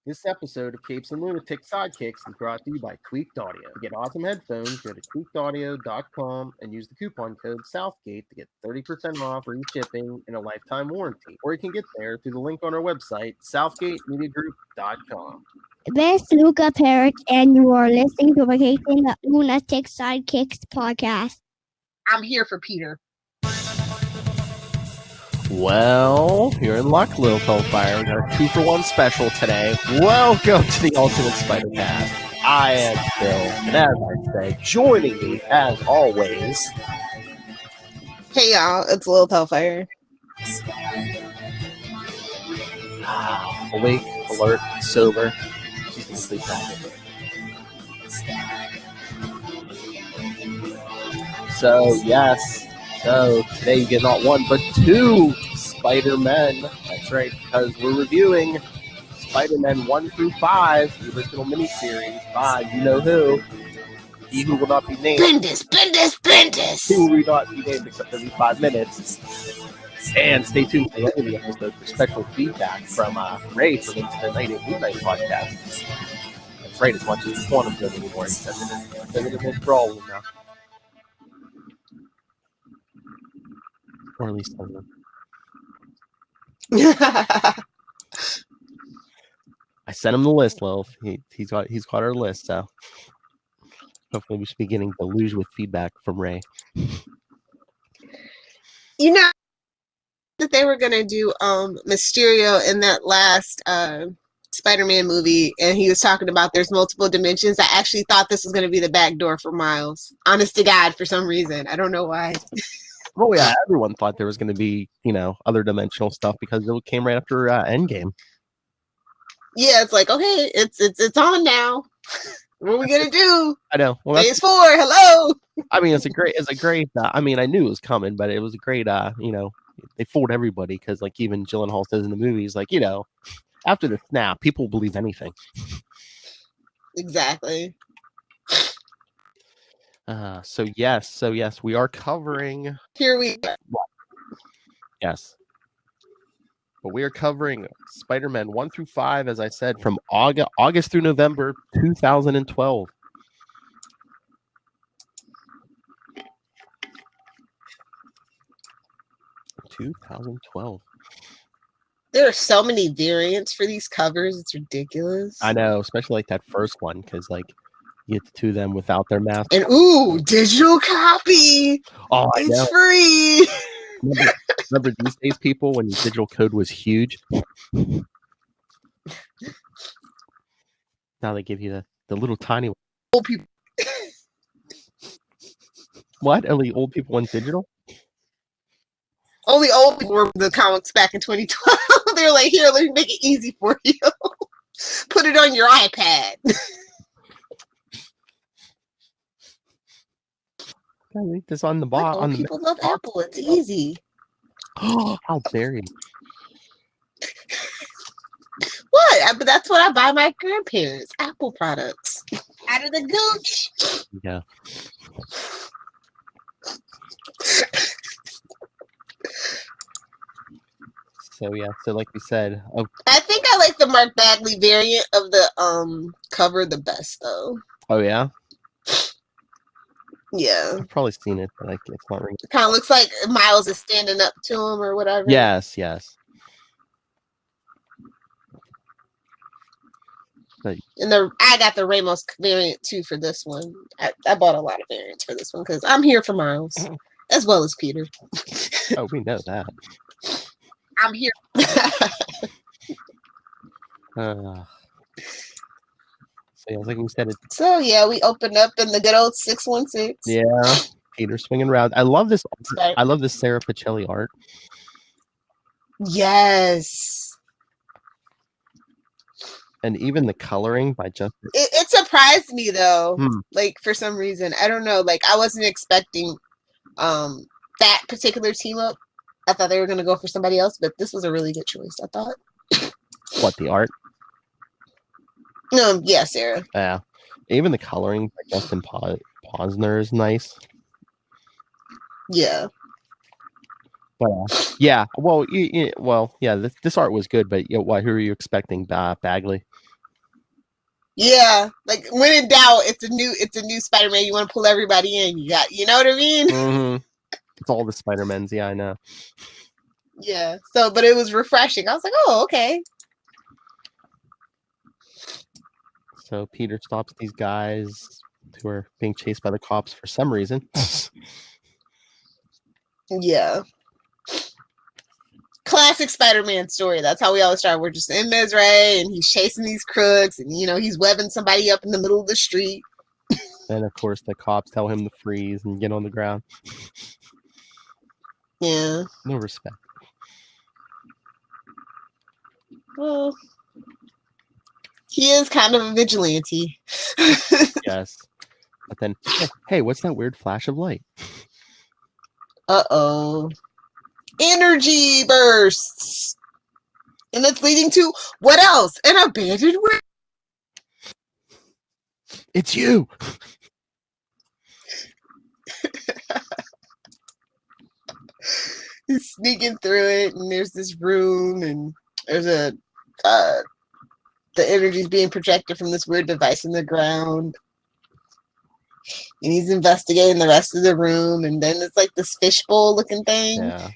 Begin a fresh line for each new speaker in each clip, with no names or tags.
This episode of Capes and Lunatics Sidekicks is brought to you by Tweaked Audio. To get awesome headphones, go to tweakedaudio.com and use the coupon code Southgate to get 30% off free shipping and a lifetime warranty. Or you can get there through the link on our website, southgatemediagroup.com.
This is Phil Perich, and you are listening to the Capes and Lunatics Sidekicks Podcast.
I'm here for Peter.
Well, you're in luck, Lilith Hellfire. We got a 2-for-1 special today. Welcome to the Ultimate Spider-Cast. I am Phil, and as I said, joining me, as always...
Hey, y'all. It's Lilith Hellfire.
Awake, alert, sober. She's going to sleep back. So, yes. So, today you get not one, but 2 Spider-Men. That's right, because we're reviewing Spider-Man 1 through 5, the original miniseries by you-know-who. He who will not be named.
Bendis!
He will not be named except every 5 minutes. And stay tuned for the end of the episode for special feedback from Ray from the Night at Midnight podcast. That's right, as much as Quantum does anymore. He says it in his brawl now. Or at least some of them. I sent him the list, Lilith. He's got our list, so hopefully we should be getting deluged with feedback from Ray.
You know that they were gonna do Mysterio in that last Spider-Man movie, and he was talking about there's multiple dimensions. I actually thought this was gonna be the back door for Miles. Honest to God, for some reason. I don't know why.
Oh yeah, everyone thought there was going to be, other dimensional stuff because it came right after Endgame.
Yeah, it's like, okay, it's on now. What are we gonna do?
I know. Well,
Phase 4, hello.
I mean, it's a great. I mean, I knew it was coming, but it was a great. They fooled everybody because, like, even Gyllenhaal says in the movies, like, after the snap, people will believe anything.
Exactly.
So yes, we are covering.
Here we go.
Yes. But we are covering Spider-Man 1 through 5, as I said, from August through November 2012.
There are so many variants for these covers. It's ridiculous.
I know, especially like that first one, because like you get the 2 of them without their mask.
And digital copy.
Oh, I know.
It's free.
Remember these days, people, when your digital code was huge? Now they give you the little tiny one.
Old people.
What? Only old people want digital?
Only old people were the comics back in 2012. They were like, here, let me make it easy for you. Put it on your iPad.
I think this on the bottom.
People love Apple. It's easy.
How dare you?
What? But that's what I buy my grandparents. Apple products. Out of the gooch.
Yeah. So like we said,
I think I like the Mark Bagley variant of the cover the best though.
Oh yeah?
Yeah.
I've probably seen it, but it's not ringing.
It kind of looks like Miles is standing up to him or whatever.
Yes. But,
and I got the Ramos variant too for this one. I bought a lot of variants for this one because I'm here for Miles as well as Peter.
Oh, we know that.
I'm here.
So yeah, like we said.
So yeah, we opened up in the good old 616.
Yeah, Peter swinging around. I love this. I love this Sarah Pichelli art.
Yes.
And even the coloring by Justin.
It surprised me though. Like for some reason, I don't know. Like I wasn't expecting that particular team up. I thought they were going to go for somebody else, but this was a really good choice, I thought.
What, the art?
Yeah, Sarah.
Yeah. Even the coloring by Justin Posner is nice.
Yeah.
But yeah, well, yeah. This art was good, but who are you expecting? Bagley?
Yeah, like when in doubt, it's a new Spider-Man. You want to pull everybody in. You know what I mean?
Mm-hmm. It's all the Spider-Mans. Yeah, I know.
Yeah. So, but it was refreshing. I was like, oh, okay.
So Peter stops these guys who are being chased by the cops for some reason.
Yeah. Classic Spider-Man story. That's how we always start. We're just in Mesray, and he's chasing these crooks, and he's webbing somebody up in the middle of the street.
And of course, the cops tell him to freeze and get on the ground.
Yeah.
No respect.
Well, he is kind of a vigilante.
Yes. But then, hey, what's that weird flash of light?
Uh-oh. Energy bursts. And it's leading to what else? An abandoned world.
It's you.
He's sneaking through it, and there's this room, and there's the energy's being projected from this weird device in the ground. And he's investigating the rest of the room, and then it's like this fishbowl looking thing.
Yeah.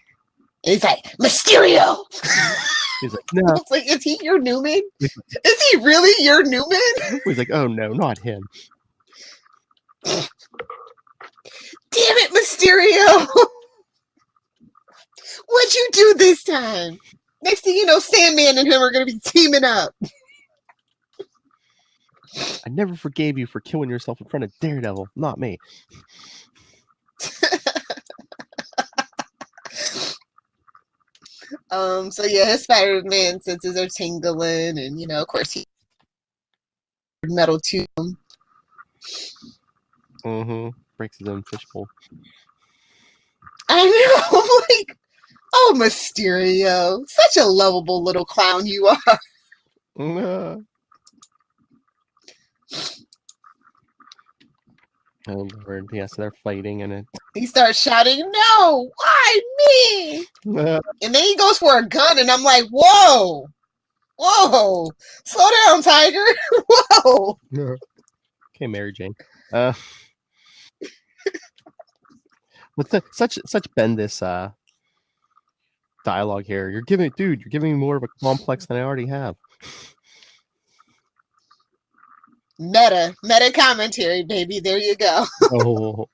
And he's like, Mysterio!
He's like, no.
It's like, is he your Newman? Is he really your Newman?
He's like, oh no, not him.
Damn it, Mysterio! What'd you do this time? Next thing you know, Sandman and him are going to be teaming up.
I never forgave you for killing yourself in front of Daredevil, not me.
So yeah, his Spider-Man senses are tingling, and of course he metal to him.
Mm-hmm. Breaks his own fishbowl.
I know, like, oh, Mysterio, such a lovable little clown you are.
Oh Lord, yeah, so they're fighting and
He starts shouting, no, why me? And then he goes for a gun, and I'm like, whoa, slow down, Tiger. Whoa.
Okay, Mary Jane. With such Bendis dialogue here. You're giving me more of a complex than I already have.
Meta commentary, baby. There you go.
Oh.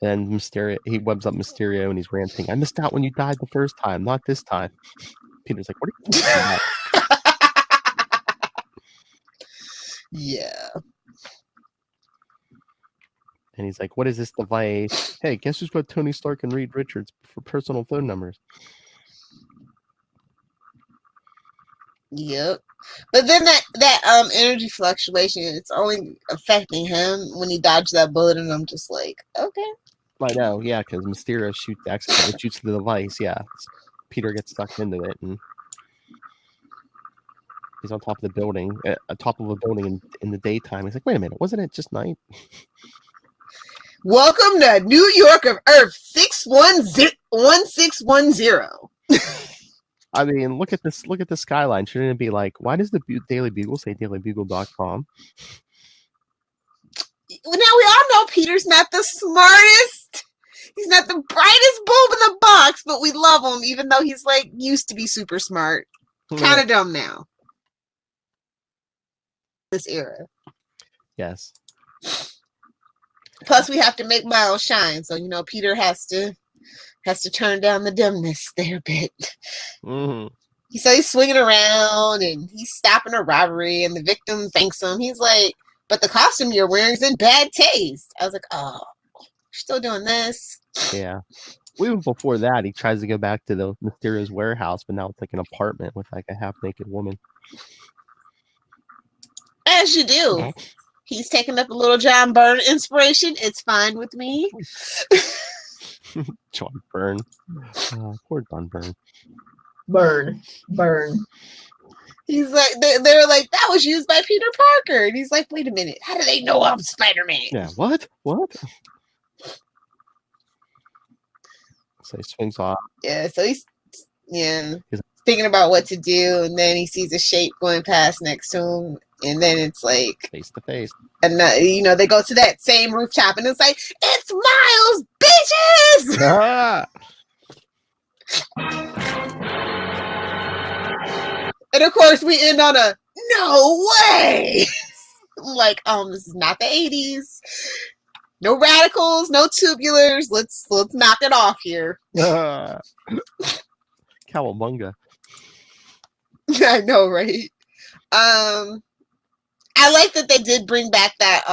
And Mysterio, he webs up Mysterio and he's ranting. I missed out when you died the first time, not this time. Peter's like, what are you talking about?
Yeah.
And he's like, what is this device? Hey, guess who's got Tony Stark and Reed Richards for personal phone numbers?
Yep. But then that energy fluctuation, it's only affecting him when he dodged that bullet, and I'm just like, okay.
I know, yeah, because Mysterio shoots the device, yeah. Peter gets sucked into it, and he's on top of the building, in the daytime. He's like, wait a minute, wasn't it just night?
Welcome to New York of Earth 1610.
I mean, look at this skyline. Shouldn't it be like, why does the Daily Bugle say dailybugle.com?
Now we all know Peter's not the smartest. He's not the brightest bulb in the box, but we love him, even though he's like used to be super smart. Kind of dumb now. This era.
Yes.
Plus, we have to make Miles shine, so Peter has to turn down the dumbness there a bit.
Mm-hmm.
So he's swinging around and he's stopping a robbery, and the victim thanks him. He's like, "But the costume you're wearing is in bad taste." I was like, "Oh, you're still doing this?"
Yeah. Even before that, he tries to go back to the Mysterio's warehouse, but now it's like an apartment with like a half-naked woman.
As you do. He's taking up a little John Byrne inspiration. It's fine with me.
John Byrne. Poor John Byrne.
Burn. He's like, they're like, that was used by Peter Parker. And he's like, wait a minute. How do they know I'm Spider-Man?
Yeah, what? So he swings off.
Yeah, so he's thinking about what to do, and then he sees a shape going past next to him, and then it's like
face to face.
And they go to that same rooftop, and it's like, it's Miles, bitches! And of course, we end on a no way. I'm like, this is not the 80s. No radicals, no tubulars. Let's knock it off here.
Cowabunga.
I know, right? I like that they did bring back that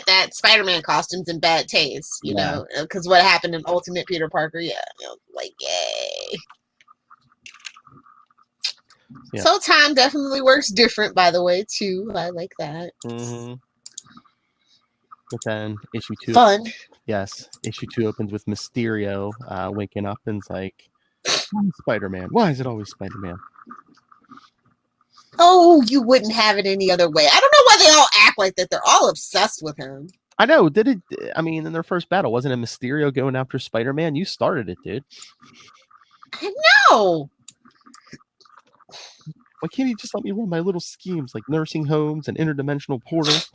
that Spider-Man costumes in bad taste, you know, because what happened in Ultimate Peter Parker, yay. Yeah. So time definitely works different, by the way, too. I like that.
Mm-hmm. But then issue 2.
Fun.
Yes. Issue 2 opens with Mysterio waking up and it's like, Spider-Man. Why is it always Spider-Man?
Oh, you wouldn't have it any other way. I don't know why they all act like that. They're all obsessed with him.
I know. In their first battle, wasn't it Mysterio going after Spider-Man? You started it, dude.
I know.
Why can't he just let me run my little schemes like nursing homes and interdimensional portals?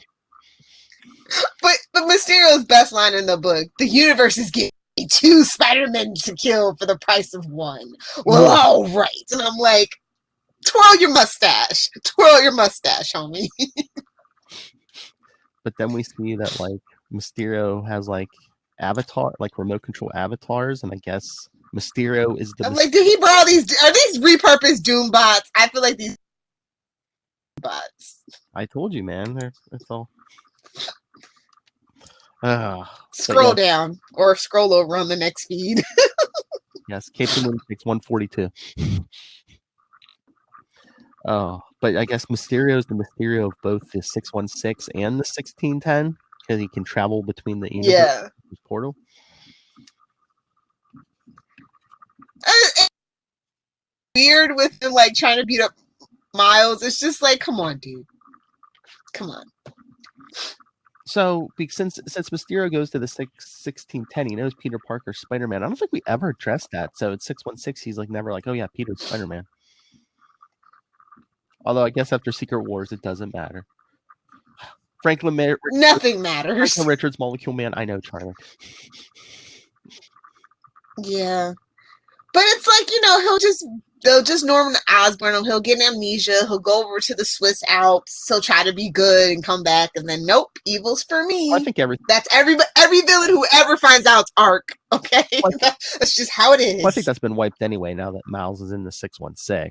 But Mysterio's best line in the book, the universe is getting 2 Spider-Men to kill for the price of 1. Well, all right. And I'm like, twirl your mustache. Twirl your mustache, homie.
But then we see that, like, Mysterio has, like, avatar, like, remote control avatars, and I guess Mysterio is the...
I'm like, did he borrow these? Are these repurposed Doom bots? I feel like these bots.
I told you, man. It's all...
Scroll down, or scroll over on the next feed.
Yes, Captain Lunatics 142. Oh, but I guess Mysterio is the Mysterio of both the 616 and the 1610 because he can travel between the universe portal.
Weird with him like trying to beat up Miles. It's just like, come on, dude. Come on.
So, since Mysterio goes to the 1610, he knows Peter Parker's Spider-Man. I don't think we ever addressed that. So, it's 616. He's like never like, oh yeah, Peter's Spider-Man. Although I guess after Secret Wars, it doesn't matter.
Nothing matters.
Franklin Richards, Molecule Man. I know, Charlie.
Yeah, but it's like, they'll just Norman Osborn him. He'll get amnesia. He'll go over to the Swiss Alps. He'll try to be good and come back, and then nope, evil's for me.
Well, I think
that's every villain who ever finds out's arc. Okay, that's just how it is.
Well, I think that's been wiped anyway now that Miles is in the 616.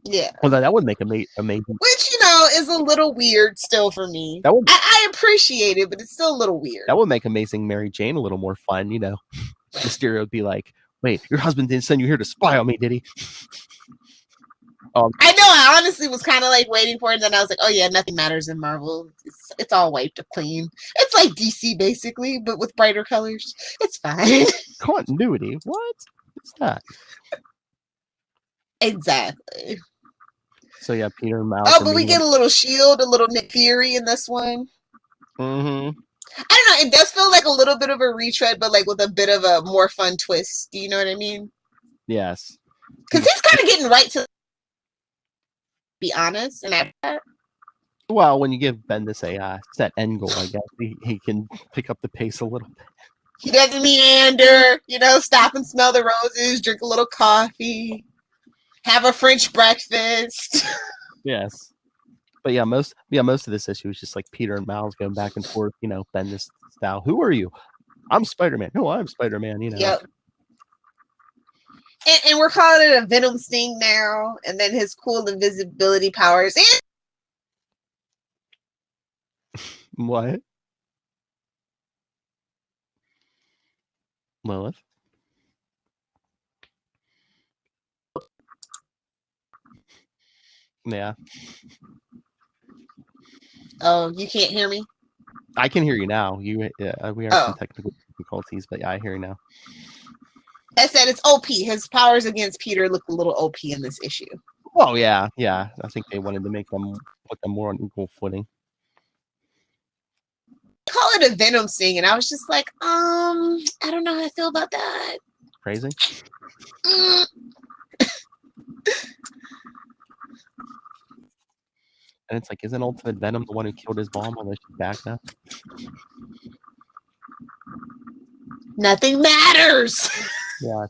Yeah.
Well, that would make amazing.
Which, is a little weird still for me. I appreciate it, but it's still a little weird.
That would make Amazing Mary Jane a little more fun, Mysterio would be like, wait, your husband didn't send you here to spy on me, did he?
I know, I honestly was kind of like waiting for it, and then I was like, oh yeah, nothing matters in Marvel. It's all wiped clean. It's like DC, basically, but with brighter colors. It's fine.
Continuity? What? What's that?
Exactly.
So yeah, Peter and Miles.
Oh, but we get a little Shield, a little Nick Fury in this one.
Mm-hmm.
I don't know. It does feel like a little bit of a retread, but like with a bit of a more fun twist. Do you know what I mean?
Yes.
Because he's kind of getting right to be honest, and
well, when you give Ben this set end goal, I guess he can pick up the pace a little bit.
He doesn't meander. Stop and smell the roses, drink a little coffee. Have a French breakfast.
Yes. But yeah, most of this issue is just like Peter and Miles going back and forth, Bendis style. Who are you? I'm Spider-Man. No, I'm Spider-Man,
Yep. And we're calling it a Venom sting now, and then his cool invisibility powers.
What? Lilith? Yeah.
Oh, you can't hear me?
I can hear you now. We are some technical difficulties, but yeah, I hear you now.
I said it's OP. His powers against Peter look a little OP in this issue.
Oh yeah. I think they wanted to put them more on equal footing.
Call it a Venom sting, and I was just like, I don't know how I feel about that.
crazy. And it's like, isn't Ultimate Venom the one who killed his mom unless she's back now?
Nothing matters.
Yeah.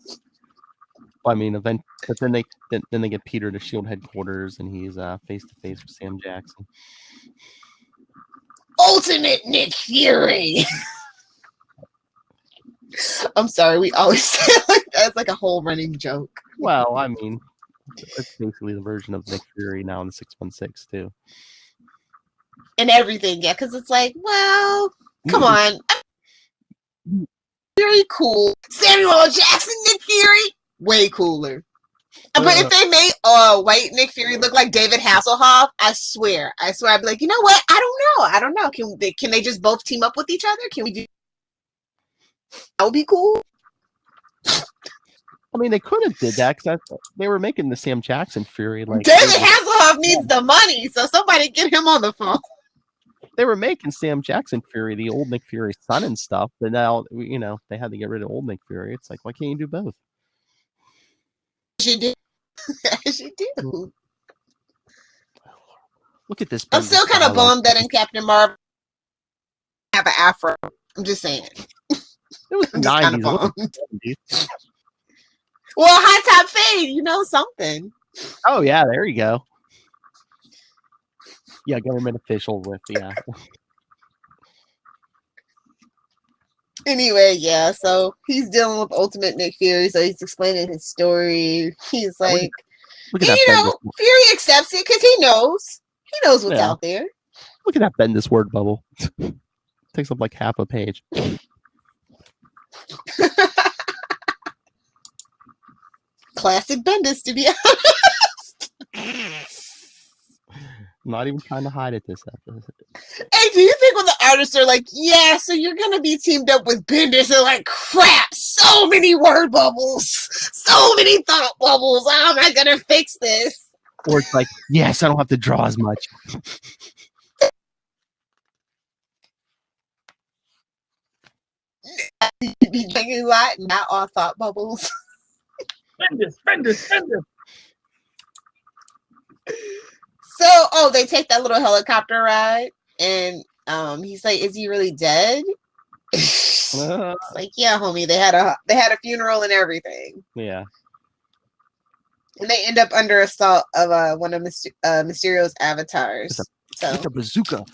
Well, I mean, but then they get Peter to Shield headquarters, and he's face to face with Sam Jackson.
Ultimate Nick Fury. I'm sorry, we always say it like that. It's like a whole running joke.
Well, I mean, it's basically the version of Nick Fury now in the 616 too.
And everything, yeah, because it's like, well, come on. Very cool. Samuel L. Jackson, Nick Fury, way cooler. But if they made white Nick Fury look like David Hasselhoff, I swear, I'd be like, you know what? I don't know. Can they just both team up with each other? Can we do? That would be cool.
I mean, they could have did that because they were making the Sam Jackson Fury. Like
David Hasselhoff needs the money, so somebody get him on the phone.
They were making Sam Jackson Fury, the old Nick Fury's son and stuff, but now, they had to get rid of old Nick Fury. It's like, why can't you do both?
She did. She do.
Look at this.
I'm still kind of bummed that in Captain Marvel have an afro. I'm just saying.
It was the 90s.
Well, high top fade, something.
Oh yeah, there you go. Yeah, government official with
Anyway, yeah, so he's dealing with Ultimate Nick Fury, so he's explaining his story. He's like,
look at that
Fury accepts it because he knows. He knows what's out there.
Look at that Bendis word bubble. Takes up like half a page.
Classic Bendis, to be honest.
I'm not even trying to hide it this episode.
Hey, do you think when the artists are like, yeah, so you're going to be teamed up with Bendis, they're like, crap, so many word bubbles, so many thought bubbles, how am I going to fix this?
Or it's like, yes, I don't have to draw as much.
You'd be drinking a lot, not all thought bubbles.
Bendis.
So, they take that little helicopter ride, and he's like, "Is he really dead?" It's like, "Yeah, homie. They had a funeral and everything."
Yeah.
And they end up under assault of one of Mysterio's avatars.
It's a bazooka.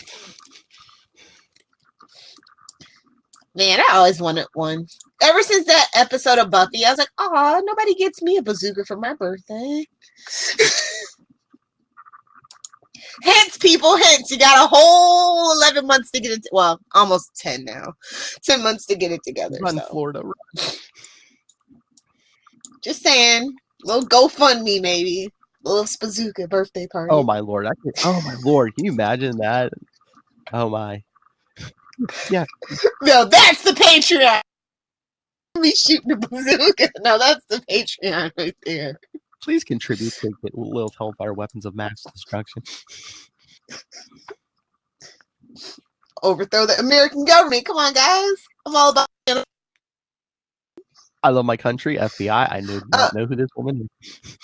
Man, I always wanted one. Ever since that episode of Buffy, I was like, "Oh, nobody gets me a bazooka for my birthday." Hence, people, you got a whole 11 months to get it. Well, almost 10 now. 10 months to get it together.
Run, Florida. Run.
Just saying. Little GoFundMe, maybe. Little bazooka birthday party.
Oh, my Lord. Can you imagine that? Oh, my. Yeah.
No, that's the Patreon. Me shooting a bazooka. No, that's the Patreon right there.
Please contribute to get Lilith Hellfire weapons of mass destruction.
Overthrow the American government. Come on, guys. I'm all about it.
I love my country. FBI. I do not know who this woman is.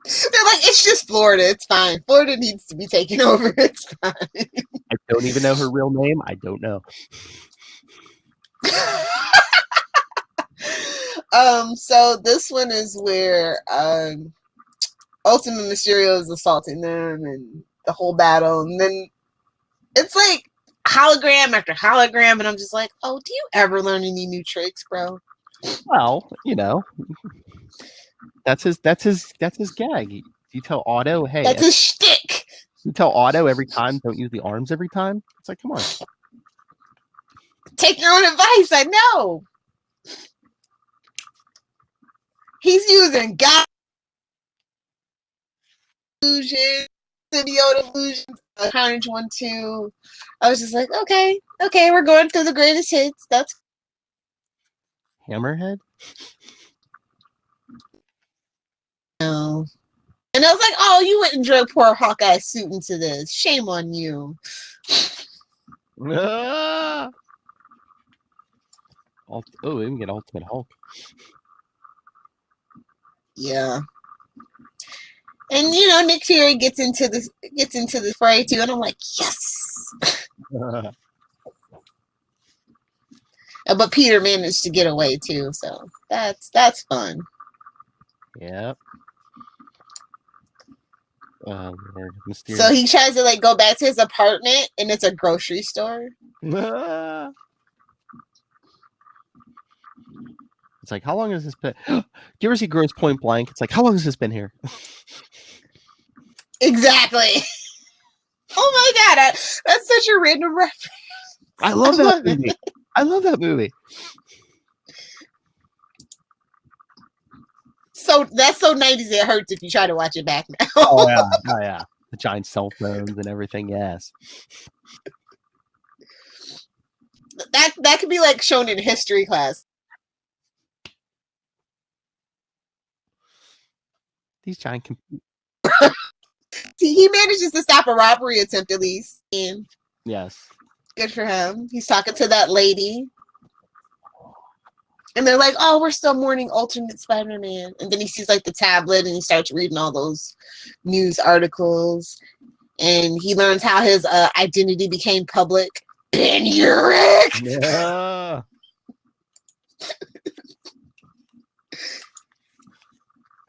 They're like, it's just Florida. It's fine. Florida needs to be taken over. It's fine.
I don't even know her real name. I don't know.
So this one is where Ultimate Mysterio is assaulting them and the whole battle, and then it's like hologram after hologram, and I'm just like, oh, do you ever learn any new tricks, bro?
Well, that's his gag. You tell Otto, hey,
that's his shtick.
You tell Otto every time, don't use the arms every time. It's like, come on,
take your own advice. I know. He's using God illusion, symbiote illusion, Carnage 1-2. I was just like, okay, we're going through the greatest hits. That's
Hammerhead.
No. And I was like, oh, you went and drug poor Hawkeye's suit into this. Shame on you.
Oh, we can get Ultimate Hulk.
Yeah. And Nick Fury gets into the fray too, and I'm like, yes. But Peter managed to get away too, so that's fun.
Yep. Oh, Lord. Mysterious.
So he tries to go back to his apartment, and it's a grocery store.
It's like, how long has this been? Do you ever see Gross Point Blank? It's like, how long has this been here?
Exactly. Oh my God, that's such a random reference.
I love that movie. I love that movie.
So that's so 90s it hurts if you try to watch it back now.
Oh yeah. The giant cell phones and everything. Yes.
That could be shown in history class.
These giant.
He manages to stop a robbery attempt at least. And
Yes.
good for him. He's talking to that lady. And they're like, oh, we're still mourning alternate Spider-Man. And then he sees the tablet and he starts reading all those news articles. And he learns how his identity became public. Ben Urich!
Yeah.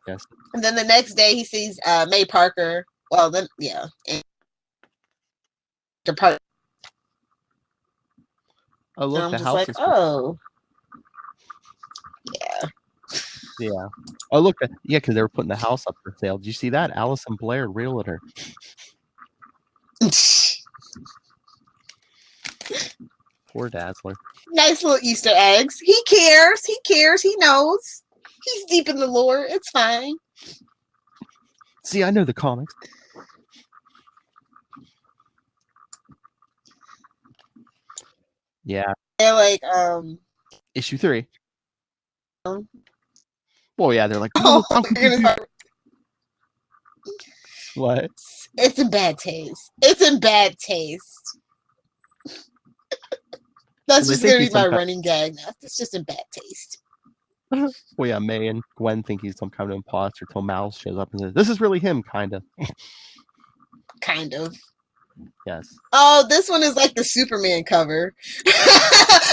Yes.
And then the next day he sees May Parker. Well, then, yeah. And depart.
Oh, look,
and
the
I'm
house
just
is.
Oh. Yeah.
Yeah. Oh, look. Yeah, because they were putting the house up for sale. Did you see that? Allison Blair, realtor. Poor Dazzler.
Nice little Easter eggs. He cares. He knows. He's deep in the lore. It's fine.
See, I know the comics. Yeah.
They're
Issue 3.
Oh,
yeah, they're like,
oh,
what?
It's in bad taste. That's just going to be my running gag now. It's just in bad taste.
Well, yeah, May and Gwen think he's some kind of imposter till Miles shows up and says, this is really him, kind of.
Kind of.
Yes.
Oh, this one is like the Superman cover.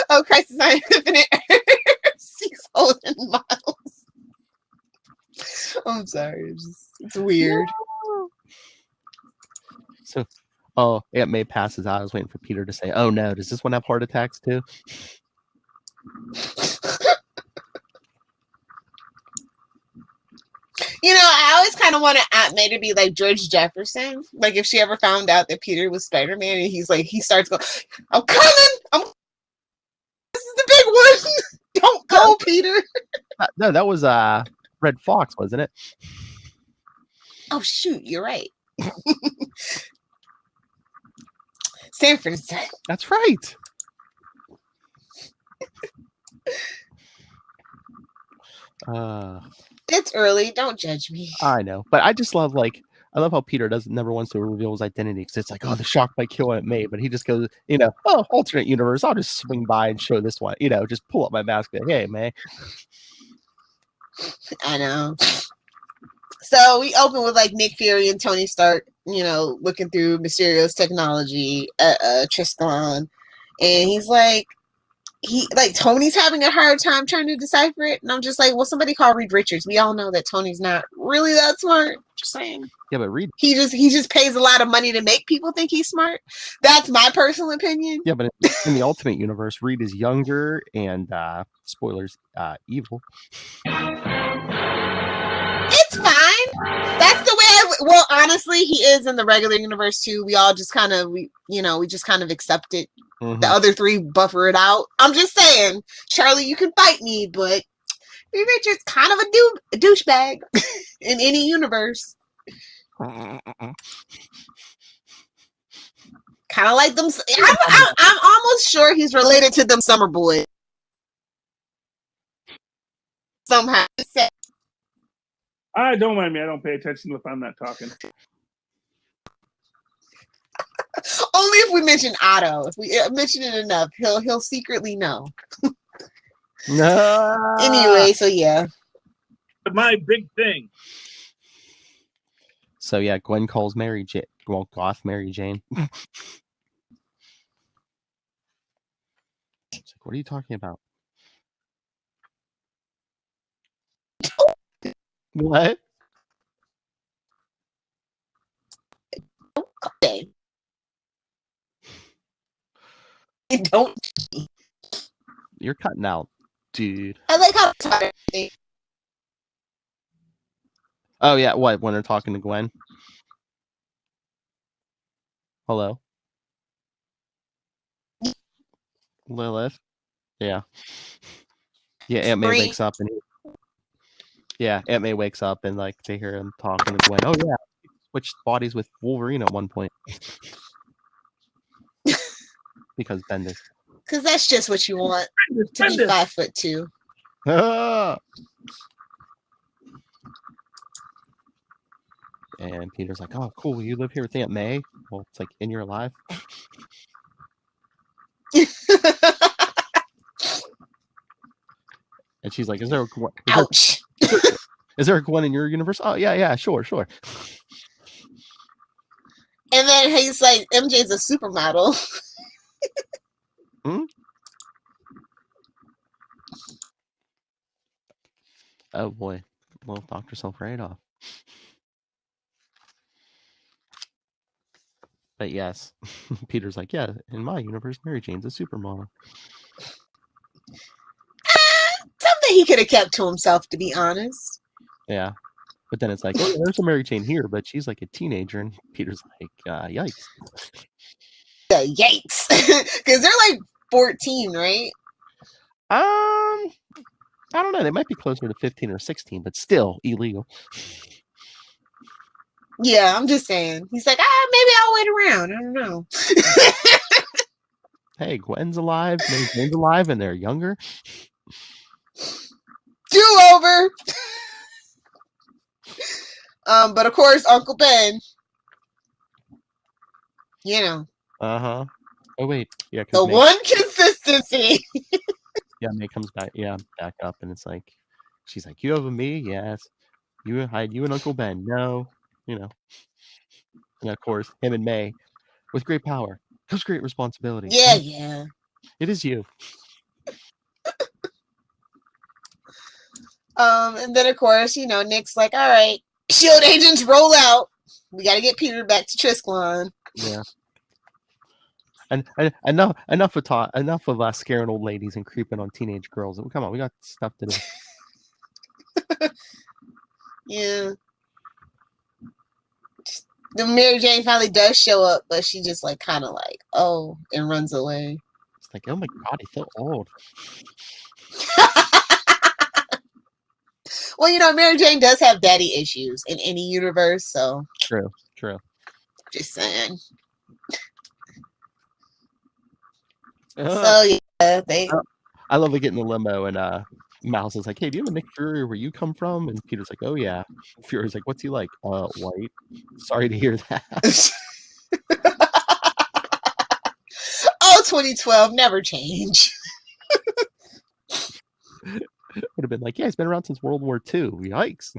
Oh, Crisis on Infinite Earths. He's holding Miles. I'm sorry. It's weird.
No. So, oh, Aunt May passes out. I was waiting for Peter to say, oh no, does this one have heart attacks too?
I always kind of wanted Aunt May to be like George Jefferson. Like if she ever found out that Peter was Spider-Man and he starts going, I'm coming! This is the big one! Don't go, Peter!
No, that was Red Fox, wasn't it?
Oh, shoot, you're right. Sanford said.
That's right.
It's early. Don't judge me.
I know, but I just love I love how Peter never wants to reveal his identity because it's like, oh, the shock might kill Aunt May, but he just goes, oh, alternate universe. I'll just swing by and show this one, just pull up my mask and be like, hey, May.
I know. So we open with Nick Fury and Tony Stark, looking through Mysterio's technology at Tristan, and he's Tony's having a hard time trying to decipher it, and I'm just like, well, somebody call Reed Richards. We all know that Tony's not really that smart. Just saying.
Yeah, but Reed,
he just pays a lot of money to make people think he's smart. That's my personal opinion.
Yeah, but in the Ultimate Universe, Reed is younger and spoilers, evil.
It's fine. That's the way well, honestly, he is in the regular universe too. We all just kind of we just kind of accept it. Mm-hmm. The other three buffer it out. I'm just saying, Charlie, you can fight me, but Reed Richards kind of a douchebag in any universe. Kind of like them. I'm almost sure he's related to them Summer Boys somehow.
Don't mind me. I don't pay attention if I'm not talking.
Only if we mention Otto. If we mention it enough, he'll secretly know. Anyway, so yeah.
My big thing.
So yeah, Gwen calls Mary Jane. Well, Goth Mary Jane. It's like, what are you talking about? What?
Okay. Don't.
You're cutting out, dude.
I like how they
Oh yeah, what? When they're talking to Gwen? Hello, Lilith. Yeah, yeah. Aunt May
scream.
wakes up and Aunt May wakes up and like they hear him talking to Gwen. Oh yeah, switched bodies with Wolverine at one point because Bendis.
Because that's just what you want to be 5'2".
And Peter's like, "Oh, cool. You live here with Aunt May? Well, it's like in your life." And she's like, "Is there a Gwen?
Ouch.
Is there a Gwen in your universe?" Oh yeah, sure.
And then he's like, MJ's a supermodel.
Oh boy, well, knocked herself right off. But yes, Peter's like, yeah, in my universe, Mary Jane's a supermodel.
Something he could have kept to himself, to be honest.
Yeah. But then it's like, oh, yeah, there's a Mary Jane here, but she's like a teenager. And Peter's like, yikes.
Yeah, yikes. Because they're like 14, right?
I don't know. They might be closer to 15 or 16, but still illegal.
Yeah, I'm just saying. He's like, maybe I'll wait around. I don't know.
Hey, Gwen's alive, Mary Jane's alive, and they're younger.
Do over. But of course, Uncle Ben, you know.
Uh-huh. Oh, wait. Yeah.
The
May,
one consistency.
yeah, May comes back. Yeah, back up. And it's like, she's like, you have a me? Yes. You and Uncle Ben? No. You know. And of course, him and May, with great power comes great responsibility.
Yeah.
It is you.
And then of course, Nick's like, all right, SHIELD agents roll out. We got to get Peter back to Trisklon.
Yeah. And enough of us scaring old ladies and creeping on teenage girls. Come on, we got stuff to do.
Yeah. The Mary Jane finally does show up, but she just like kind of like, oh, and runs away.
It's like, oh my god, I feel old.
Well, Mary Jane does have daddy issues in any universe, so
True.
Just saying. So yeah,
I love it getting the limo and Mouse is like, hey, do you have a Nick Fury where you come from? And Peter's like, oh yeah. Fury's like, what's he like? White. Sorry to hear that.
2012 never change.
Would have been like, yeah, he's been around since World War II. Yikes.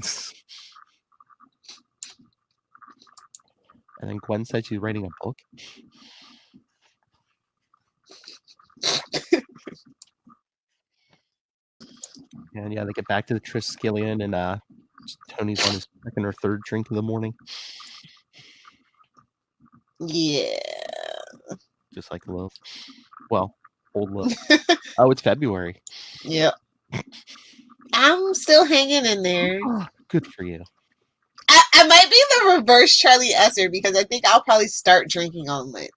And then Gwen said she's writing a book. And yeah, they get back to the Triskelion, and Tony's on his second or third drink of the morning.
Yeah.
Just like Lil. Well, old Lil. Oh, it's February.
Yep. I'm still hanging in there.
Good for you.
I might be the reverse Charlie Esser because I think I'll probably start drinking on Lent.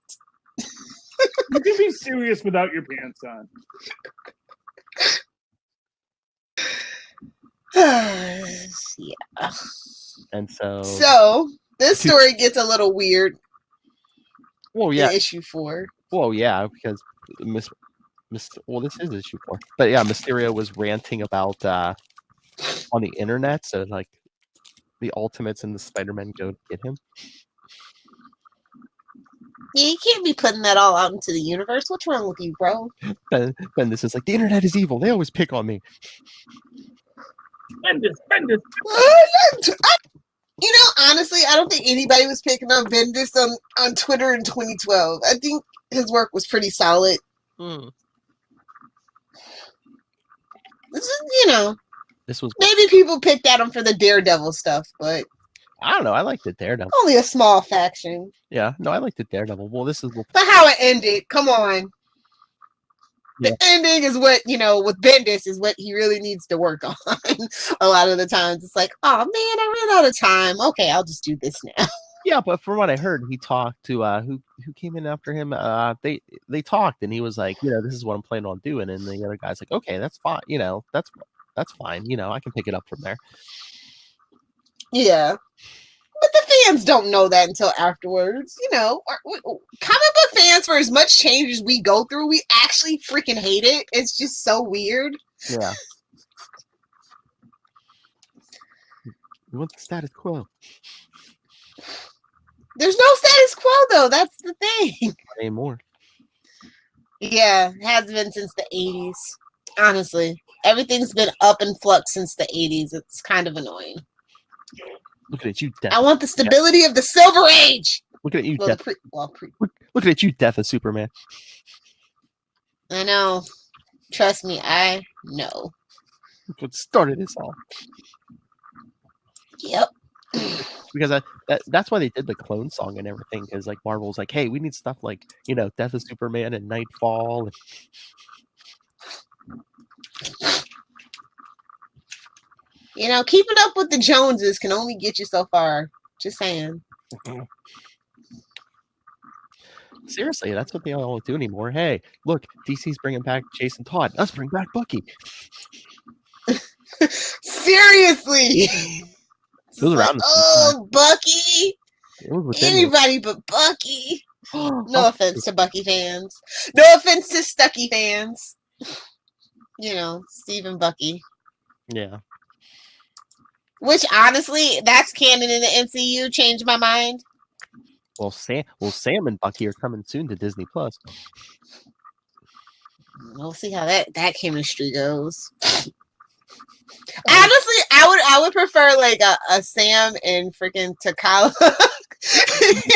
You can be serious without your pants on.
Yeah.
And so
this story gets a little weird.
Well, yeah.
Issue 4.
Well, yeah, because this is issue 4. But yeah, Mysterio was ranting about on the internet, so like the Ultimates and the Spider-Man go to get him.
Yeah, you can't be putting that all out into the universe. What's wrong with you, bro?
Bendis is like, the internet is evil. They always pick on me.
Bendis.
You know, honestly, I don't think anybody was picking on Bendis on Twitter in 2012. I think his work was pretty solid. This is, you know,
This was
maybe people picked at him for the Daredevil stuff, but
I don't know. I liked the Daredevil.
only a small faction.
Yeah, no, I liked the Daredevil. Well, this is
But how it ended, come on.
Yeah.
The ending is what, you know, with Bendis is what he really needs to work on. A lot of the times it's like, oh man, I ran out of time. Okay, I'll just do this now.
Yeah, but from what I heard, he talked to who came in after him. They talked, and he was like, you know, this is what I'm planning on doing, and the other guy's like, okay, that's fine, you know, that's fine, you know, I can pick it up from there.
Yeah. But the fans don't know that until afterwards. You know, comic book fans, for as much change as we go through, we actually freaking hate it. It's just so weird.
Yeah. We want the status quo.
There's no status quo, though. That's the thing.
Not anymore.
Yeah, it has been since the 80s. Honestly. Everything's been up in flux since the 80s. It's kind of annoying.
Looking at you,
I
Death.
want the stability of the Silver Age.
Looking at you,
Well,
Death. Looking at you, Death of Superman.
I know. Trust me, I know.
That's what started this all.
Yep.
Because that's why they did the clone song and everything. Because like Marvel's like, hey, we need stuff like, you know, Death of Superman and Nightfall.
You know, keeping up with the Joneses can only get you so far. Just saying.
Seriously, that's what they all do anymore. Hey, look, DC's bringing back Jason Todd. Let's bring back Bucky.
Seriously.
It was around.
Oh, Bucky.
It was within
Anybody but Bucky. No offense to Bucky fans. No offense to Stucky fans. You know, Steve and Bucky.
Yeah.
Which, honestly, that's canon in the MCU. Changed my mind.
Well, Sam and Bucky are coming soon to Disney Plus.
We'll see how that chemistry goes. Honestly, I would prefer like a Sam and freaking T'Challa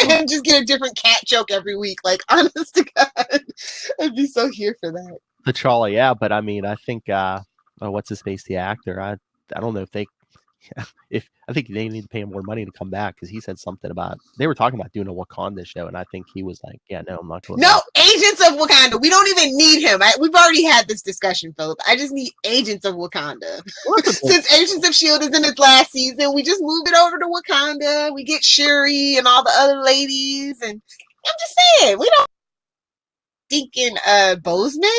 and just get a different cat joke every week. Like, honest to God, I'd be so here for that.
T'Challa, yeah, but I mean, I think what's his face, the actor? I don't know if they. I think they need to pay him more money to come back because he said something about they were talking about doing a Wakanda show, and I think he was like, "Yeah, no, I'm not going."
No, Agents of Wakanda. We don't even need him. We've already had this discussion, Philip. I just need Agents of Wakanda. Since Agents of S.H.I.E.L.D. is in its last season, we just move it over to Wakanda. We get Shuri and all the other ladies, and I'm just saying, we don't thinking Bozeman.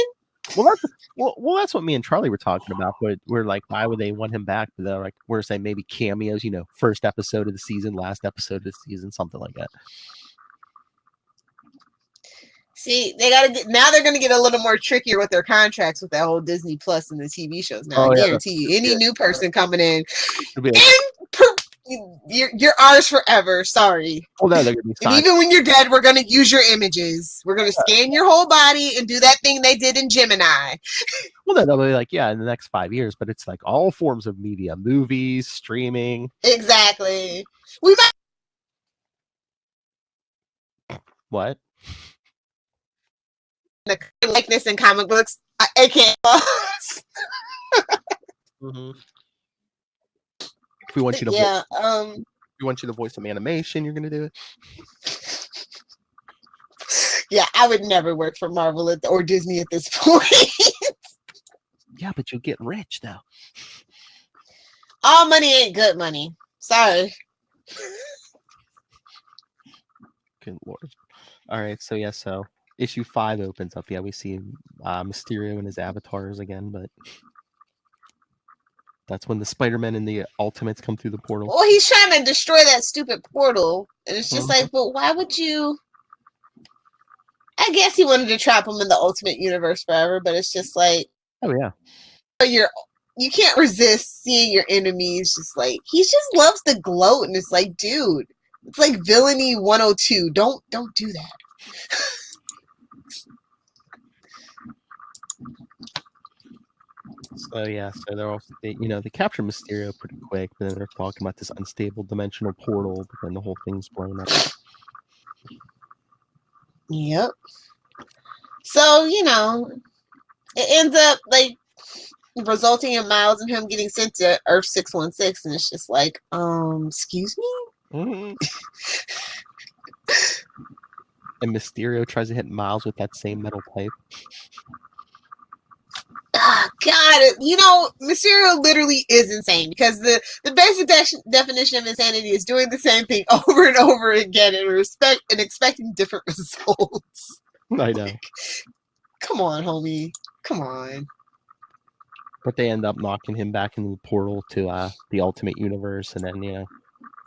Well, that's what me and Charlie were talking about. But we're like, why would they want him back? But they're like, we're saying maybe cameos, you know, first episode of the season, last episode of the season, something like that.
See, they're going to get a little more trickier with their contracts with that whole Disney Plus and the TV shows now. I guarantee you, any new person coming in, you're ours forever. Sorry.
Well, no, they're gonna be
and even when you're dead, we're going to use your images. We're going to scan your whole body and do that thing they did in Gemini.
Well, then they'll be like, yeah, in the next 5 years, but it's like all forms of media, movies, streaming.
Exactly. We might.
What?
The likeness in comic books, aka.
Mm-hmm. If we want you to, we want you to voice some animation. You're gonna do it.
Yeah, I would never work for Marvel or Disney at this point.
Yeah, but you'll get rich though.
All money ain't good money. Sorry.
Good Lord. All right, so issue 5 opens up. Yeah, we see Mysterio and his avatars again, but that's when the Spider-Man and the Ultimates come through the portal.
Well, he's trying to destroy that stupid portal. And it's just like, but why would you? I guess he wanted to trap him in the Ultimate Universe forever, but it's just like,
oh yeah.
You can't resist seeing your enemies just like, he just loves to gloat, and it's like, dude, it's like villainy 102. Don't do that.
So yeah, so they're also they capture Mysterio pretty quick, but then they're talking about this unstable dimensional portal, but then the whole thing's blown up.
Yep. So, it ends up like resulting in Miles and him getting sent to Earth 616, and it's just like, excuse me?
Mm-hmm. And Mysterio tries to hit Miles with that same metal pipe.
God, Mysterio literally is insane because the basic definition of insanity is doing the same thing over and over again and expecting different results.
I know.
Come on, homie. Come on.
But they end up knocking him back into the portal to the Ultimate Universe, and then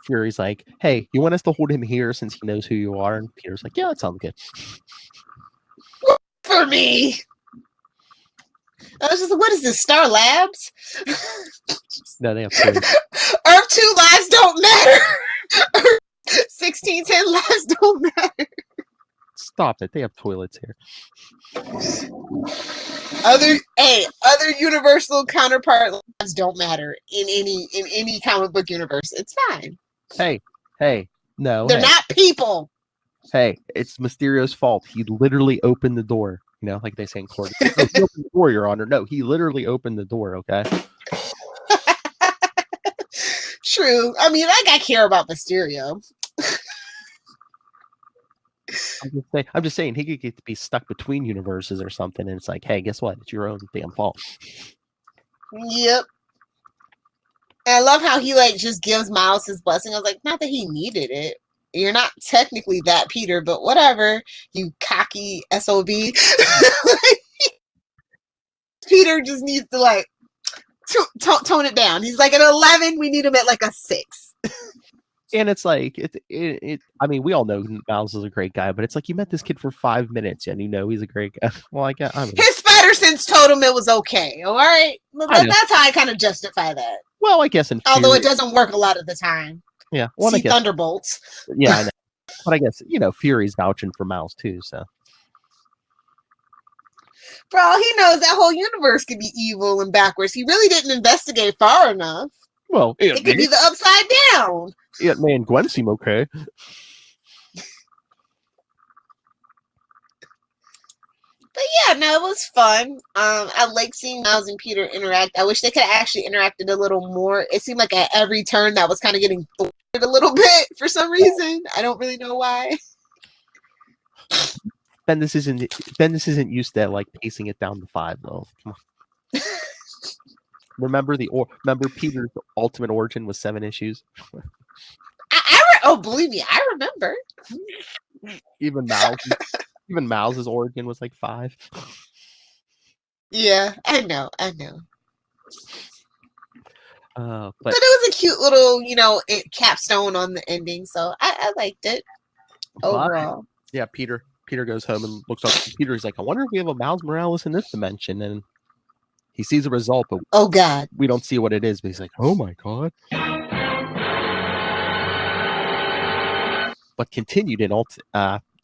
Fury's like, "Hey, you want us to hold him here since he knows who you are?" And Peter's like, "Yeah, that sounds good."
For me. I was just like, what is this, Star Labs?
No, they have two.
Earth 2 lives don't matter. Earth 1610 lives don't matter.
Stop it. They have toilets here.
Other universal counterpart lives don't matter in any comic book universe. It's fine.
Hey, no.
They're not people.
Hey, it's Mysterio's fault. He literally opened the door. Like they say in court. No, he opened the door, Your Honor. No, he literally opened the door, okay?
True. I mean, I care about Mysterio.
I'm just saying he could get to be stuck between universes or something, and it's like, hey, guess what? It's your own damn fault.
Yep. And I love how he just gives Miles his blessing. I was like, not that he needed it. You're not technically that Peter, but whatever, you cocky SOB. Peter just needs to tone it down. He's like an 11. We need him at a 6.
And it's like I mean, we all know Miles is a great guy, but it's like you met this kid for 5 minutes and he's a great guy. Well, I mean,
his spider sense told him it was okay. All right, that's how I kind of justify that.
Well, I guess
although it doesn't work a lot of the time.
Yeah, well,
see Thunderbolts.
Yeah, I know. But I guess Fury's vouching for Miles too, so.
For all he knows, that whole universe could be evil and backwards. He really didn't investigate far enough.
Well,
it could be the upside down.
Yeah, man, Gwen seem okay.
But yeah, no, it was fun. I like seeing Miles and Peter interact. I wish they could have actually interacted a little more. It seemed like at every turn that was kind of getting thwarted a little bit for some reason. I don't really know why.
Then this isn't used to pacing it down to 5 though. Remember Peter's ultimate origin was 7 issues.
Believe me, I remember.
Even Miles' origin was 5.
Yeah, I know.
But
it was a cute little, capstone on the ending, so I liked it overall.
Yeah, Peter goes home and looks up at the computer. He's like, I wonder if we have a Miles Morales in this dimension. And he sees the result, but
oh god,
we don't see what it is. But he's like, oh my god. But continued in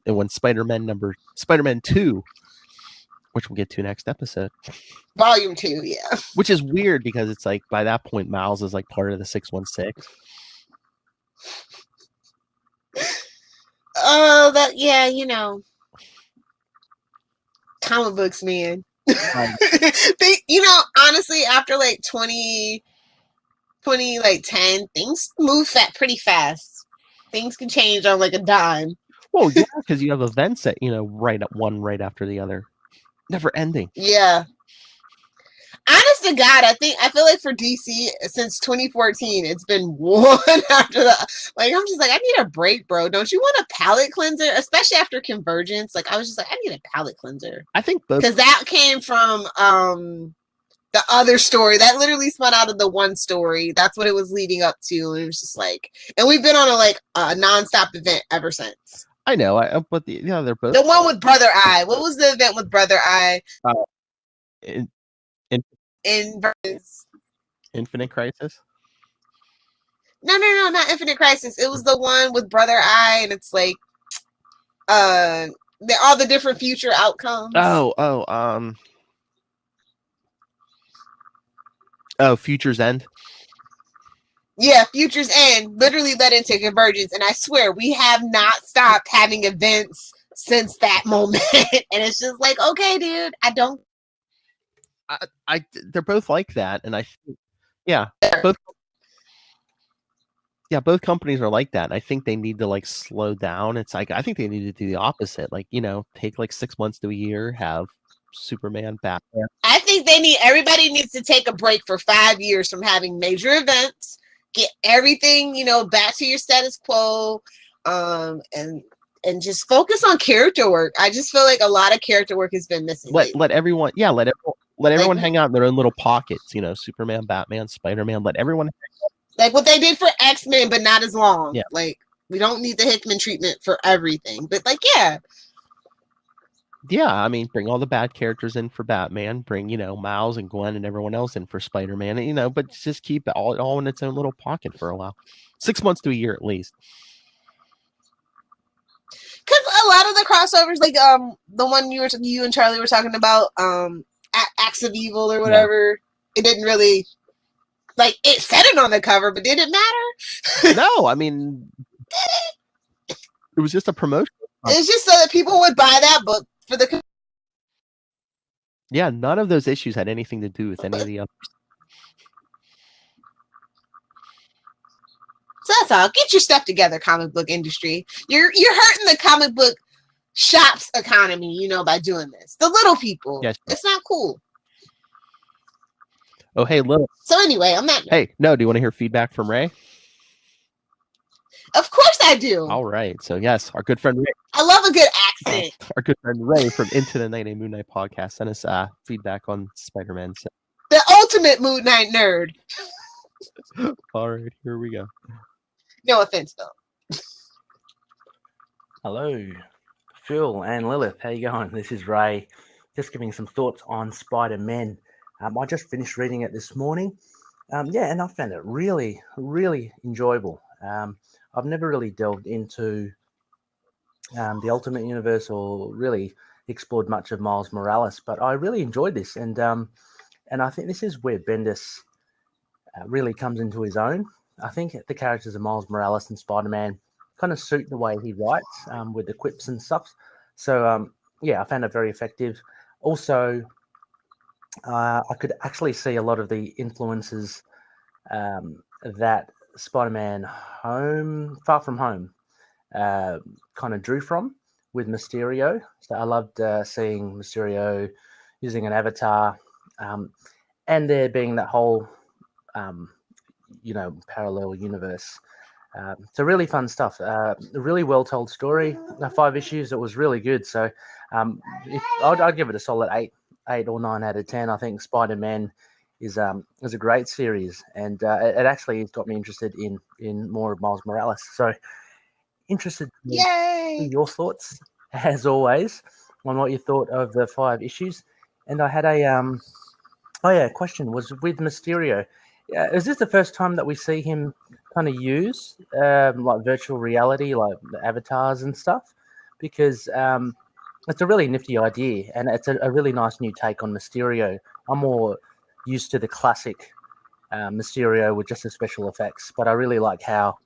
when Spider-Man 2, which we'll get to next episode.
Volume 2, yeah.
Which is weird because it's like by that point Miles is part of the 616.
Oh, comic books, man. Honestly, after 2010, things move pretty fast. Things can change on a dime.
Well, yeah, because you have events that right after the other, never ending.
Yeah. Honest to God, I feel like for DC since 2014, it's been one after the. I'm just I need a break, bro. Don't you want a palate cleanser, especially after Convergence? I was just I need a palate cleanser.
I think
because that came from the other story that literally spun out of the one story. That's what it was leading up to, and it was just and we've been on a nonstop event ever since.
I know, but they're both
the one with Brother Eye. What was the event with Brother Eye?
Infinite Crisis.
No, not Infinite Crisis. It was the one with Brother Eye, and it's all the different future outcomes.
Future's End.
Yeah, Future's End literally led into Convergence, and I swear we have not stopped having events since that moment. And it's just like, okay, dude, I don't.
They're both like that, and both companies are like that. And I think they need to like slow down. It's like I think they need to do the opposite. Like, take like 6 months to a year, have Superman, Batman.
I think everybody needs to take a break for 5 years from having major events. Get everything, back to your status quo, and just focus on character work. I just feel like a lot of character work has been missing.
Let everyone hang out in their own little pockets. Superman, Batman, Spider-Man. Let everyone
like what they did for X-Men, but not as long.
Yeah.
Like we don't need the Hickman treatment for everything, but like
Yeah, I mean, bring all the bad characters in for Batman. Bring, Miles and Gwen and everyone else in for Spider-Man. And, but just keep it all in its own little pocket for a while. 6 months to a year at least.
Because a lot of the crossovers, like the one you and Charlie were talking about, Acts of Evil or whatever, It didn't really it said it on the cover, but did it matter?
No, I mean, it was just a promotion.
It's just so that people would buy that book for the.
Yeah, none of those issues had anything to do with any of the others.
So that's all. Get your stuff together, comic book industry. You're hurting the comic book shops economy, by doing this. The little people.
Yes.
It's not cool.
Oh, hey, Lil.
So anyway, I'm not.
Hey, no, do you want to hear feedback from Ray?
Of course I do.
All right. So, yes, our good friend Ray.
I love a good accent.
Our good friend Ray from Into the Night, a Moon Knight podcast sent us feedback on Spider-Man. So.
The ultimate Moon Knight nerd.
All right, here we go.
No offense, though.
Hello, Phil and Lilith. How you going? This is Ray. Just giving some thoughts on Spider-Man. I just finished reading it this morning. And I found it really, really enjoyable. I've never really delved into the Ultimate Universe or really explored much of Miles Morales, but I really enjoyed this. And I think this is where Bendis really comes into his own. I think the characters of Miles Morales and Spider-Man kind of suit the way he writes with the quips and stuff. So, I found it very effective. Also, I could actually see a lot of the influences that Spider-Man Far From Home kind of drew from with Mysterio. So I loved seeing Mysterio using an avatar and there being that whole, parallel universe. So really fun stuff. A really well-told story. 5 issues. It was really good. So I'd give it a solid 8 or 9 out of 10. I think Spider-Man is a great series, and it actually has got me interested in more of Miles Morales. So interested in your thoughts, as always, on what you thought of the 5 issues. And I had a question was with Mysterio. Is this the first time that we see him kind of use like virtual reality, like the avatars and stuff? Because it's a really nifty idea, and it's a really nice new take on Mysterio. I'm more used to the classic Mysterio with just the special effects, but I really like how,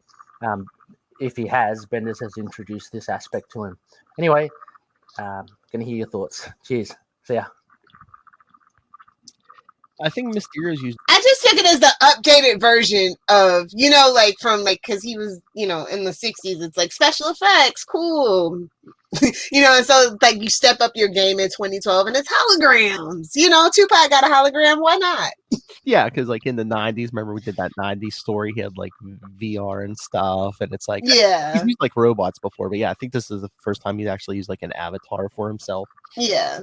if he has, Bendis has introduced this aspect to him. Anyway, gonna hear your thoughts. Cheers. See ya.
I think Mysterio's used.
I just took it as the updated version of, because he was, in the 60s. It's like special effects, cool. And so like you step up your game in 2012 and it's holograms. Tupac got a hologram. Why not?
Yeah, because like in the 90s, remember we did that 90s story? He had like VR and stuff, and it's like,
yeah,
he's used like robots before, but yeah, I think this is the first time he's actually used like an avatar for himself.
Yeah.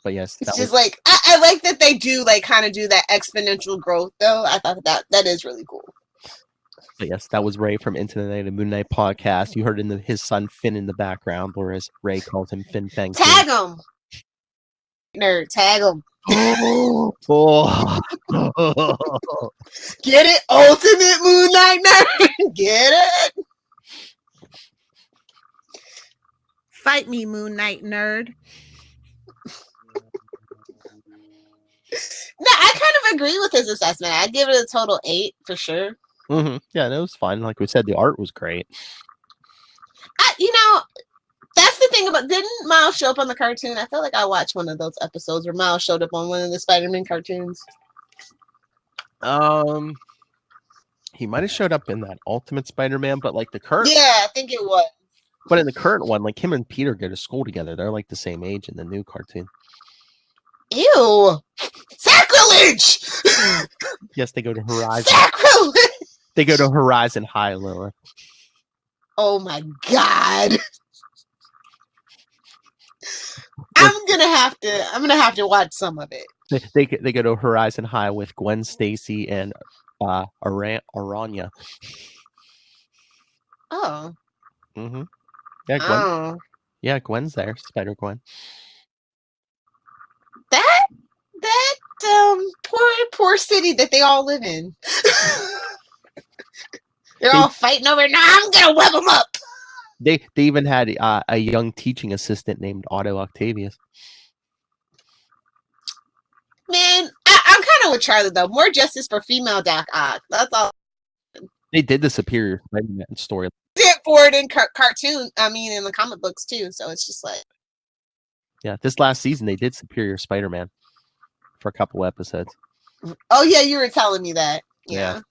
But yes,
it's just like I like that they do like kind of do that exponential growth though. I thought that is really cool.
But yes, that was Ray from Into the Night, a Moon Knight podcast. You heard his son Finn in the background, or as Ray calls him, Finn Fang.
Tag him, nerd. Tag him.
Oh.
Get it, Ultimate Moon Knight nerd. Get it. Fight me, Moon Knight nerd. No, I kind of agree with his assessment. I'd give it a total 8 for sure.
Mm-hmm. Yeah, that was fun. Like we said, the art was great.
That's the thing about, didn't Miles show up on the cartoon? I feel like I watched one of those episodes where Miles showed up on one of the Spider-Man cartoons.
He might have showed up in that Ultimate Spider-Man, but like the current.
Yeah, I think it was.
But in the current one, like him and Peter go to school together. They're like the same age in the new cartoon.
Ew. Sacrilege!
Yes, they go to Horizon.
Sacrilege!
They go to Horizon High, Lilith.
Oh my god. I'm gonna have to watch some of it.
They go to Horizon High with Gwen Stacy and Aranya.
Oh.
Mm-hmm. Yeah, Gwen.
Oh.
Yeah, Gwen's there. Spider Gwen.
That poor city that they all live in. They're all fighting over. Nah, I'm gonna web them up.
They even had a young teaching assistant named Otto Octavius.
Man, I'm kind of with Charlie though. More justice for female Doc Ock. That's all.
They did the Superior Spider-Man story.
Did for it in cartoon. I mean, in the comic books too. So it's just like.
Yeah, this last season they did Superior Spider-Man for a couple episodes.
Oh yeah, you were telling me that.
Yeah.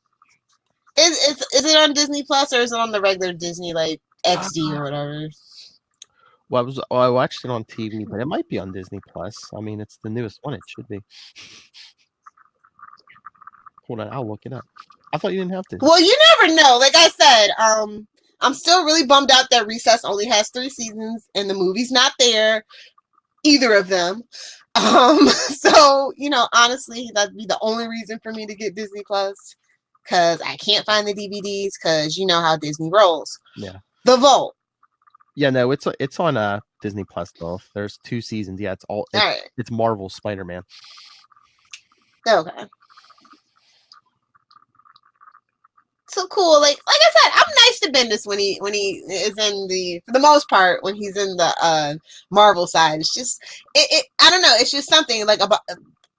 Is it on Disney Plus or is it on the regular Disney like XD or whatever?
Well, I watched it on TV, but it might be on Disney Plus. I mean, it's the newest one. It should be. Hold on, I'll look it up. I thought you didn't have to.
Well, you never know. Like I said, I'm still really bummed out that Recess only has 3 seasons and the movie's not there, either of them. So honestly, that'd be the only reason for me to get Disney Plus, because I can't find the DVDs, because you know how Disney rolls.
Yeah.
The Vault.
Yeah, no, it's on Disney Plus though. There's 2 seasons. Yeah, it's Marvel Spider-Man.
Okay. So cool. Like I said, I'm nice to Bendis when he is in for the most part, when he's in the Marvel side. It's just I don't know. It's just something like about.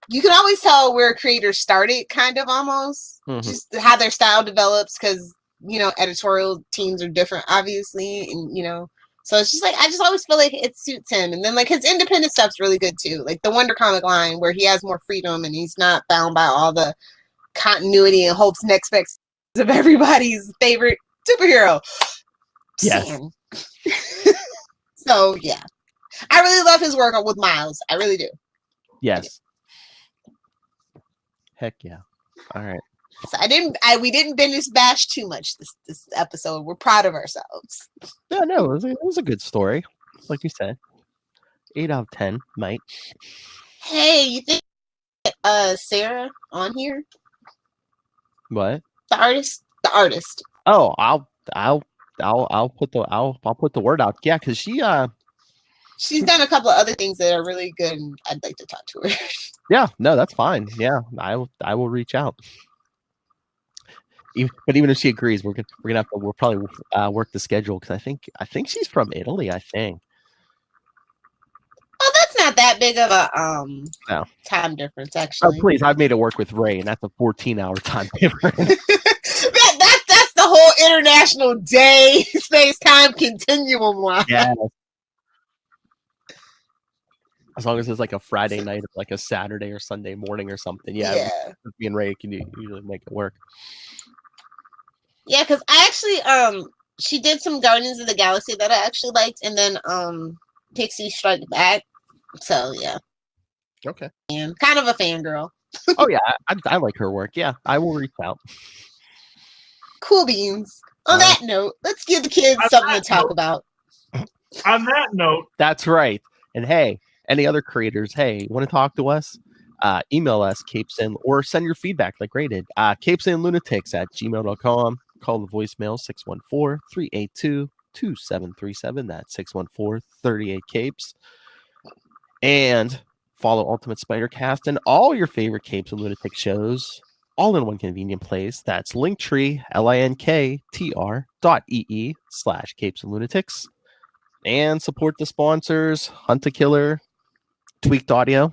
You can always tell where creators started, kind of almost, just how their style develops, because editorial teams are different, obviously, and so it's just like I just always feel like it suits him. And then like his independent stuff's really good too, like the Wonder Comic line where he has more freedom and he's not bound by all the continuity and hopes and expectations of everybody's favorite superhero.
Yes.
So yeah, I really love his work with Miles. I really do.
Yes. Heck yeah. All right.
So we didn't Bendis bash too much this episode. We're proud of ourselves.
Yeah, no, it was a good story. Like you said. 8 out of 10, mate.
Hey, you think Sarah on here?
What?
The artist.
Oh, I'll put the word out. Yeah, because
she's done a couple of other things that are really good, and I'd like to talk to her.
Yeah, no, that's fine. Yeah, I will reach out. But even if she agrees, we'll probably work the schedule, because I think she's from Italy. I think.
Oh, that's not that big of a time difference, actually.
Oh, please, I've made it work with Ray, and that's a 14-hour time difference.
That's the whole international day space-time continuum line.
Yeah. As long as it's like a Friday night or like a Saturday or Sunday morning or something. Yeah. With me and Ray can usually make it work.
Yeah, because I actually she did some Guardians of the Galaxy that I actually liked, and then Pixie Strike Back. So yeah.
Okay.
And kind of a fangirl.
Oh yeah, I like her work. Yeah, I will reach out.
Cool beans. On that note, let's give the kids something to talk about.
On that note.
That's right. And hey, any other creators, hey, want to talk to us? Email us, capesand, or send your feedback like Ray did. capesandlunatics@gmail.com. Call the voicemail 614-382-2737. That's 614-38-CAPES. And follow Ultimate Spider Cast and all your favorite Capes and Lunatic shows, all in one convenient place. That's Linktree, linktr.ee/Capes and Lunatics. And support the sponsors, Hunt a Killer, Tweaked Audio,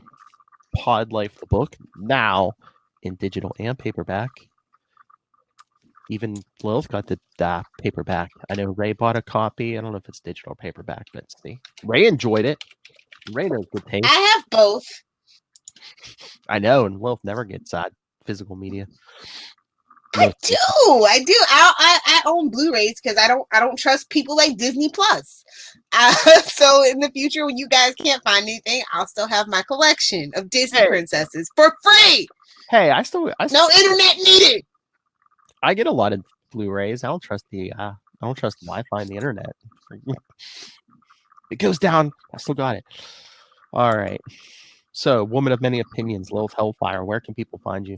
Pod Life the book, now in digital and paperback. Even Lilith got the paperback. I know Ray bought a copy. I don't know if it's digital or paperback, but see. Ray enjoyed it. Ray knows good taste.
I have both.
I know, and Lilith never gets physical media.
I do. I own Blu-rays because I don't trust people like Disney Plus. So in the future, when you guys can't find anything, I'll still have my collection of Disney princesses for free.
Hey, I still
no internet needed.
I get a lot of Blu-rays. I don't trust Wi-Fi and the internet. It goes down. I still got it. All right. So, woman of many opinions, Lilith Hellfire. Where can people find you?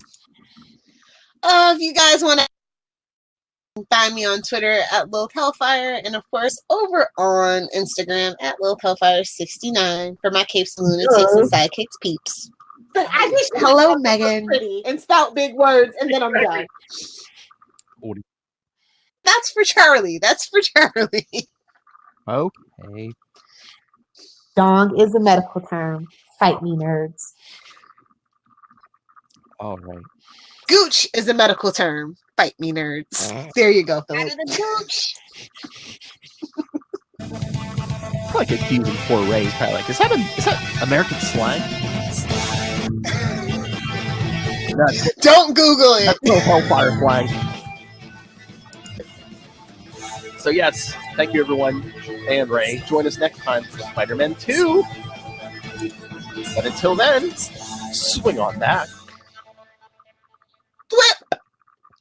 If you guys want to find me on Twitter at Lilith Hellfire, and of course over on Instagram at Lilith Hellfire 69 for my capes and lunatics and sidekicks peeps. But I just hello Megan and spout big words and then I'm done. That's for Charlie.
Okay.
Dong is a medical term. Fight me, nerds.
All right.
Gooch is a medical term. Fight me, nerds. There you go, Philip. Gooch.
I feel like it's using 4 rays. Probably like, is that American slang?
Don't Google it.
That's no Hellfire slang. So yes, thank you everyone, and Ray. Join us next time for Spider-Man 2. But until then, swing on back.